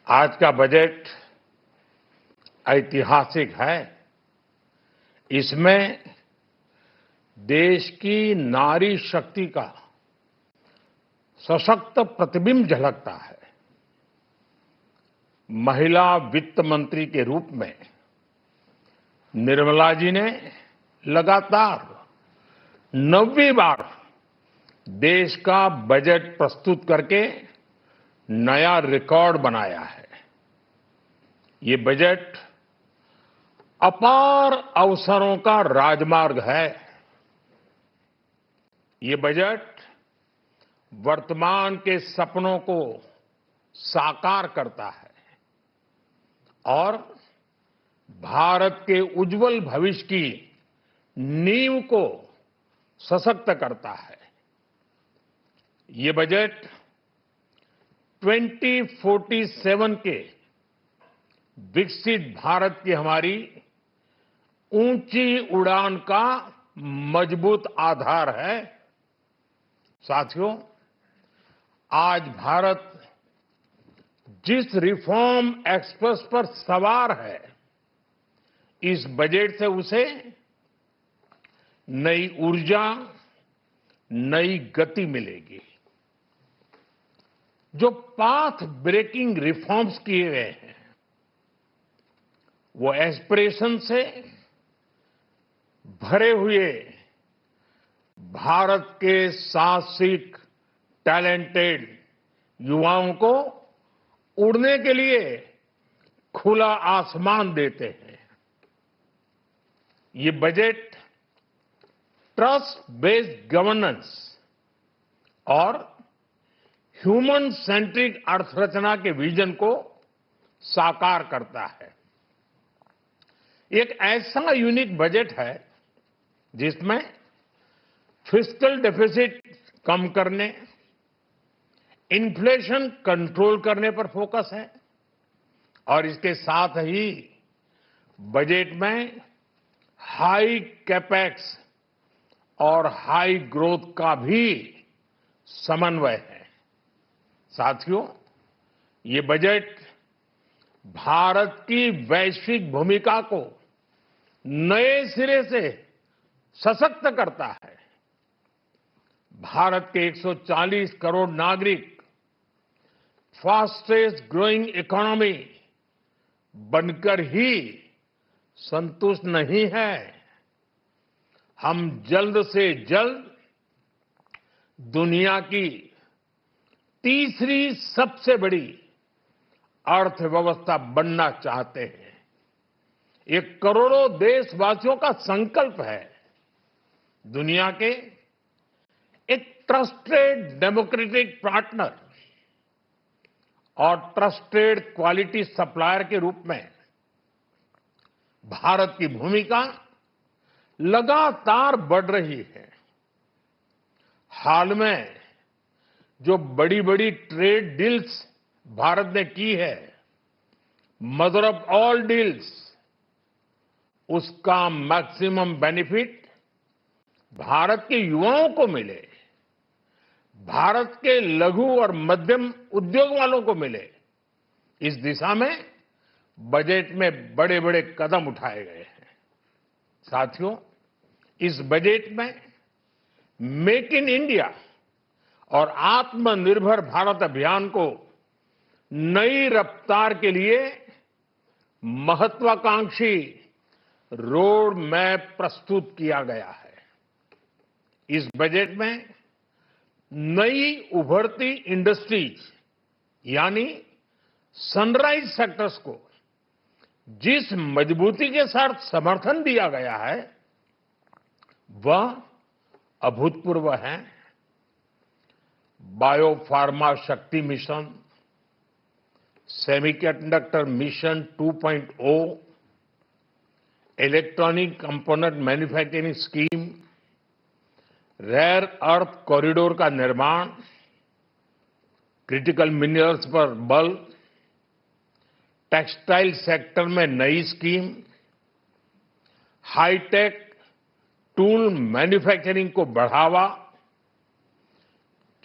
आज का बजट ऐतिहासिक है। इसमें देश की नारी शक्ति का सशक्त प्रतिबिंब झलकता है। महिला वित्त मंत्री के रूप में निर्मला जी ने लगातार 9वीं बार देश का बजट प्रस्तुत करके नया रिकॉर्ड बनाया है। ये बजट अपार अवसरों का राजमार्ग है। ये बजट वर्तमान के सपनों को साकार करता है और भारत के उज्जवल भविष्य की नींव को सशक्त करता है। ये बजट 2047 के विकसित भारत की हमारी ऊंची उड़ान का मजबूत आधार है। साथियों, आज भारत जिस रिफॉर्म एक्सप्रेस पर सवार है, इस बजट से उसे नई ऊर्जा, नई गति मिलेगी। जो पाथ ब्रेकिंग रिफॉर्म्स किए गए हैं, वो एस्पिरेशन से भरे हुए भारत के साहसिक, टैलेंटेड युवाओं को उड़ने के लिए खुला आसमान देते हैं। ये बजट ट्रस्ट बेस्ड गवर्नेंस और ह्यूमन सेंट्रिक अर्थरचना के विजन को साकार करता है। एक ऐसा यूनिक बजट है जिसमें फिस्कल डेफिसिट कम करने, इन्फ्लेशन कंट्रोल करने पर फोकस है और इसके साथ ही बजट में हाई कैपेक्स और हाई ग्रोथ का भी समन्वय है। साथियों, ये बजट भारत की वैश्विक भूमिका को नए सिरे से सशक्त करता है। भारत के 140 करोड़ नागरिक फास्टेस्ट ग्रोइंग इकोनॉमी बनकर ही संतुष्ट नहीं है। हम जल्द से जल्द दुनिया की तीसरी सबसे बड़ी अर्थव्यवस्था बनना चाहते हैं। ये करोड़ों देशवासियों का संकल्प है। दुनिया के एक ट्रस्टेड डेमोक्रेटिक पार्टनर और ट्रस्टेड क्वालिटी सप्लायर के रूप में भारत की भूमिका लगातार बढ़ रही है। हाल में जो बड़ी बड़ी ट्रेड डील्स भारत ने की है, मदर ऑफ ऑल डील्स, उसका मैक्सिमम बेनिफिट भारत के युवाओं को मिले, भारत के लघु और मध्यम उद्योग वालों को मिले। इस दिशा में बजट में बड़े बड़े कदम उठाए गए हैं। साथियों, इस बजट में मेक इन इंडिया और आत्मनिर्भर भारत अभियान को नई रफ्तार के लिए महत्वाकांक्षी रोड मैप प्रस्तुत किया गया है। इस बजट में नई उभरती इंडस्ट्रीज यानी सनराइज सेक्टर्स को जिस मजबूती के साथ समर्थन दिया गया है, वह अभूतपूर्व है। Biopharma Shakti mission, semiconductor mission 2.0, electronic component manufacturing scheme, rare earth corridor का निर्माण, क्रिटिकल मिनरल्स पर बल, टेक्सटाइल सेक्टर में नई स्कीम, हाईटेक टूल मैन्युफैक्चरिंग को बढ़ावा,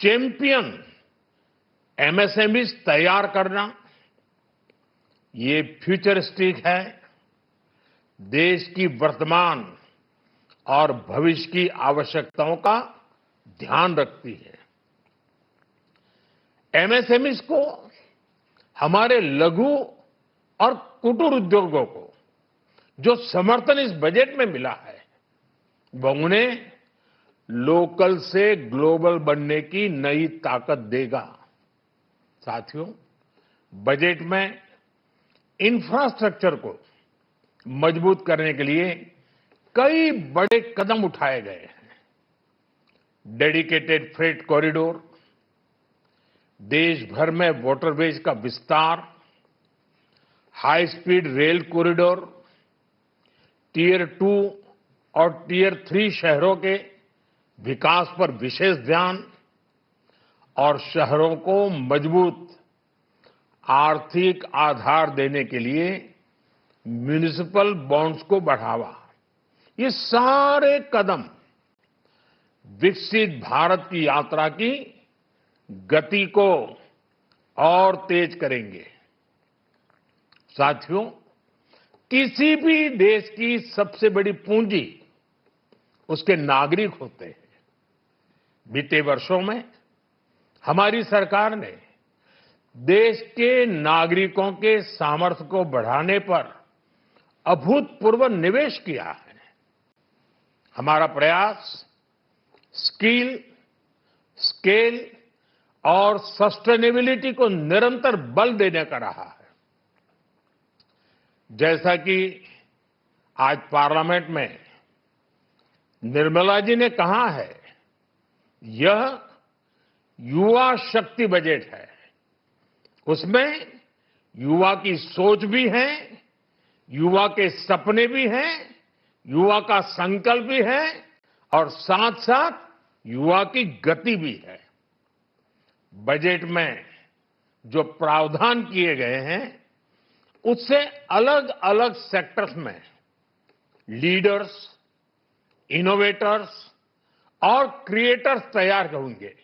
चैंपियन एमएसएमईज तैयार करना, ये फ्यूचरिस्टिक है, देश की वर्तमान और भविष्य की आवश्यकताओं का ध्यान रखती है। एमएसएमईज को, हमारे लघु और कुटीर उद्योगों को जो समर्थन इस बजट में मिला है, वह उन्हें लोकल से ग्लोबल बनने की नई ताकत देगा। साथियों, बजट में इंफ्रास्ट्रक्चर को मजबूत करने के लिए कई बड़े कदम उठाए गए हैं। डेडिकेटेड फ्रेट कॉरिडोर, देश भर में वाटरवेज का विस्तार, high speed rail corridor, tier 2 और टियर 3 शहरों के विकास पर विशेष ध्यान और शहरों को मजबूत आर्थिक आधार देने के लिए म्युनिसिपल बॉन्ड्स को बढ़ावा, ये सारे कदम विकसित भारत की यात्रा की गति को और तेज करेंगे। साथियों, किसी भी देश की सबसे बड़ी पूंजी उसके नागरिक होते हैं। बीते वर्षों में हमारी सरकार ने देश के नागरिकों के सामर्थ्य को बढ़ाने पर अभूतपूर्व निवेश किया है। हमारा प्रयास स्किल, स्केल और सस्टेनेबिलिटी को निरंतर बल देने का रहा है। जैसा कि आज पार्लियामेंट में निर्मला जी ने कहा है, यह युवा शक्ति बजट है। उसमें युवा की सोच भी है, युवा के सपने भी हैं, युवा का संकल्प भी है और साथ साथ युवा की गति भी है। बजट में जो प्रावधान किए गए हैं, उससे अलग अलग सेक्टर्स में लीडर्स, इनोवेटर्स और क्रिएटर्स तैयार होंगे।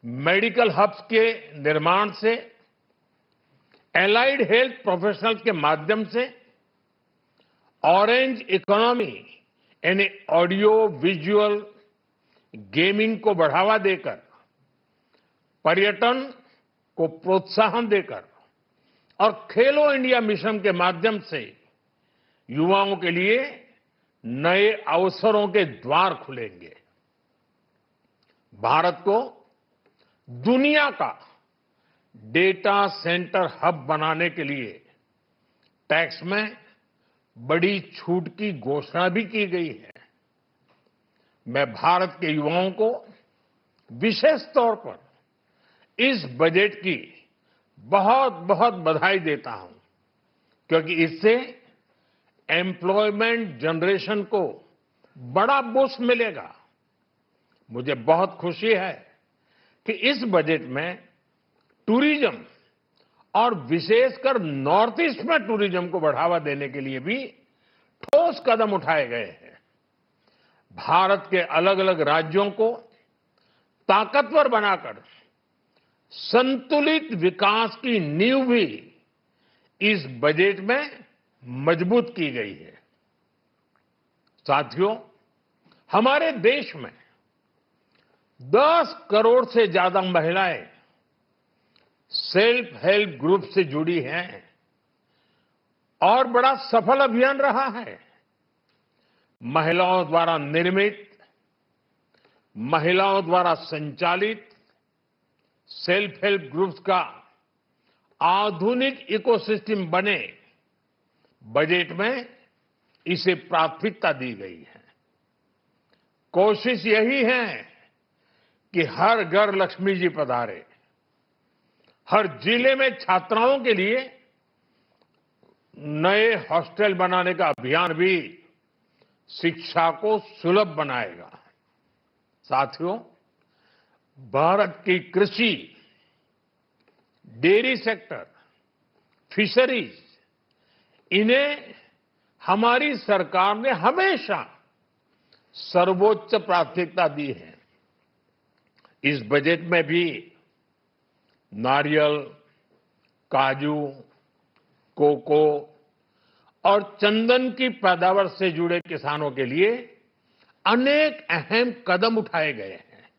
मेडिकल हब्स के निर्माण से, एलाइड हेल्थ प्रोफेशनल्स के माध्यम से, ऑरेंज इकोनॉमी यानी ऑडियो विजुअल गेमिंग को बढ़ावा देकर, पर्यटन को प्रोत्साहन देकर और खेलो इंडिया मिशन के माध्यम से युवाओं के लिए नए अवसरों के द्वार खुलेंगे। भारत को दुनिया का डेटा सेंटर हब बनाने के लिए टैक्स में बड़ी छूट की घोषणा भी की गई है। मैं भारत के युवाओं को विशेष तौर पर इस बजट की बहुत बहुत बधाई देता हूं, क्योंकि इससे एम्प्लॉयमेंट जनरेशन को बड़ा बूस्ट मिलेगा। मुझे बहुत खुशी है कि इस बजट में टूरिज्म और विशेषकर नॉर्थ ईस्ट में टूरिज्म को बढ़ावा देने के लिए भी ठोस कदम उठाए गए हैं। भारत के अलग अलग राज्यों को ताकतवर बनाकर संतुलित विकास की नींव भी इस बजट में मजबूत की गई है। साथियों, हमारे देश में 10 करोड़ से ज्यादा महिलाएं सेल्फ हेल्प ग्रुप से जुड़ी हैं और बड़ा सफल अभियान रहा है। महिलाओं द्वारा निर्मित, महिलाओं द्वारा संचालित सेल्फ हेल्प ग्रुप्स का आधुनिक इकोसिस्टम बने, बजट में इसे प्राथमिकता दी गई है। कोशिश यही है कि हर घर लक्ष्मी जी पधारे। हर जिले में छात्राओं के लिए नए हॉस्टल बनाने का अभियान भी शिक्षा को सुलभ बनाएगा। साथियों, भारत की कृषि, डेयरी सेक्टर, फिशरीज, इन्हें हमारी सरकार ने हमेशा सर्वोच्च प्राथमिकता दी है। इस बजट में भी नारियल, काजू, कोको और चंदन की पैदावार से जुड़े किसानों के लिए अनेक अहम कदम उठाए गए हैं।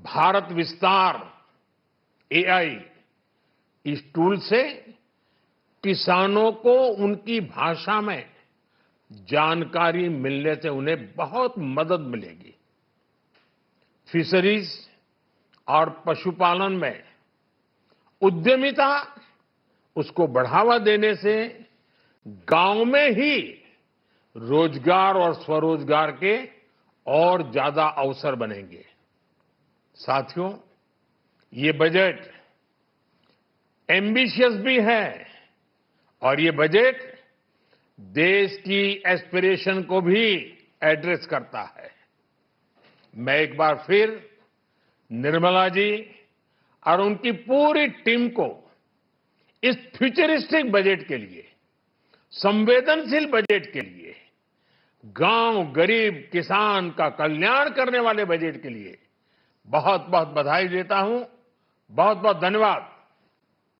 भारत विस्तार एआई इस टूल से किसानों को उनकी भाषा में जानकारी मिलने से उन्हें बहुत मदद मिलेगी। फिशरीज और पशुपालन में उद्यमिता उसको बढ़ावा देने से गांव में ही रोजगार और स्वरोजगार के और ज्यादा अवसर बनेंगे। साथियों, ये बजट एम्बिशियस भी है और ये बजट देश की एस्पिरेशन को भी एड्रेस करता है। मैं एक बार फिर निर्मला जी और उनकी पूरी टीम को इस फ्यूचरिस्टिक बजट के लिए, संवेदनशील बजट के लिए, गांव, गरीब, किसान का कल्याण करने वाले बजट के लिए बहुत बहुत बधाई देता हूं। बहुत बहुत धन्यवाद।